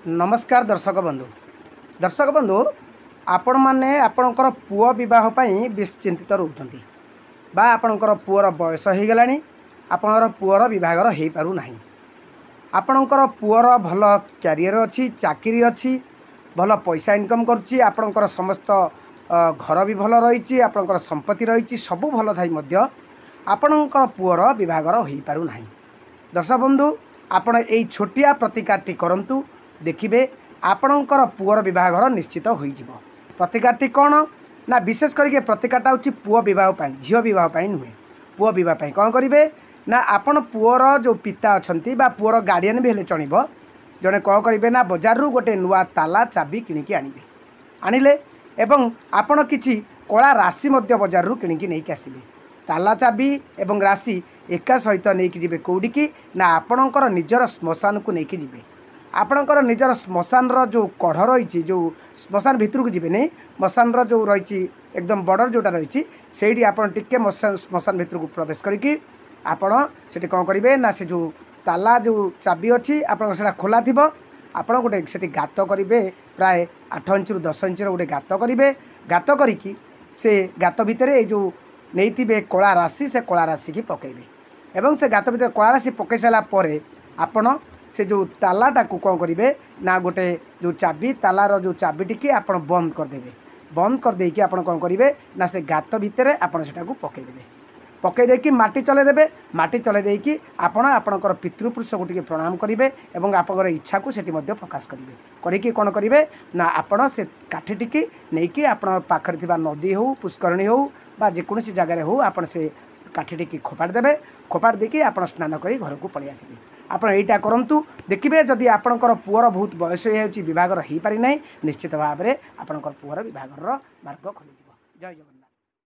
नमस्कार दर्शक बंधु आपण मैंने आपणकर पुओ बह बेस चिंतित रोचंती बा आपणकर पुअर बयस हो गला आपणकर पुअर बहागर हो पारना आपणकर पुअर भल क्यारियर अच्छी चाकरी अच्छी भल पैसा इनकम करुच्ची आपणकर समस्त घर भी भल रही आपणकर संपत्ति रही सबू भल थी आपणकर पुअर बहागर हो पारना। दर्शक बंधु आपण यही छोटिया प्रतिकारटी करंतु देखिए आपणकर पुअर बहागर निश्चित हो प्रतिकारटी कौन ना विशेष करके प्रतिकारटा हूँ पुओ बह झील बह नुहे पुओ बह कौन करेंगे ना आपण पुअर जो पिता अच्छा पुअर गार्डियन भी हेले चलो जड़े कौन करेंगे ना बजार रू गोटे नुआ ताला चाबी किणिकी आणवे आणिले एवं आपण किसी कला राशि बजार रू किणिकी नहीं आसबे ताला चाबी एवं राशि एका सहित नहीं जी कौटिकी ना आपणकर निजर श्मशान को लेकिन जी आपणकर निजर श्मशान जो कढ़ रही जो श्मशान भितर को जी नहीं श्मशान जो रही एकदम बॉर्डर जोटा रही से आपड़ टिके श्मशान भितर को प्रवेश करके आपण से कौन करेंगे ना से जो ताला जो चाबी अच्छी आपड़ा खोला थी आप गोटे से गात करेंगे प्राय 8 इंच रु 10 इंच गोटे गात करेंगे गात करी से गात भितर जो नहीं कला राशि से कला राशि की पकेबे एवं से गात भीतर कला राशि पकई सारापर आपण से जो तालाटा को कौन करेंगे ना गोटे जो चाबी तालार जो चाबी टी आप बंद करदे बंद करदे कि आप कौन करेंगे ना से गात भितर आपड़ से पकईदे पकईदे माटी चलैदेवे माटी चलैदे कि आपणकर पितृपुरुष को टी प्रणाम करेंगे और आपंकर इच्छा को सेठी प्रकाश करेंगे करी कौन करेंगे ना आपण से काठी टी नहीं आप पाखे नदी हो पुष्करणी हो बा जेकोसी जगार हो आप से काठी टी खोपाड़ देवे खोपाड़ देकी आप स्नान कर घर को पलि आसबे आपड़ यहीटा करूँ देखिए जदि आपणकर पुअर बहुत बयस हो बहागर हो पारि ना निश्चित भाव में आपणकर पुअर बहागर मार्ग खोल जय जगन्नाथ।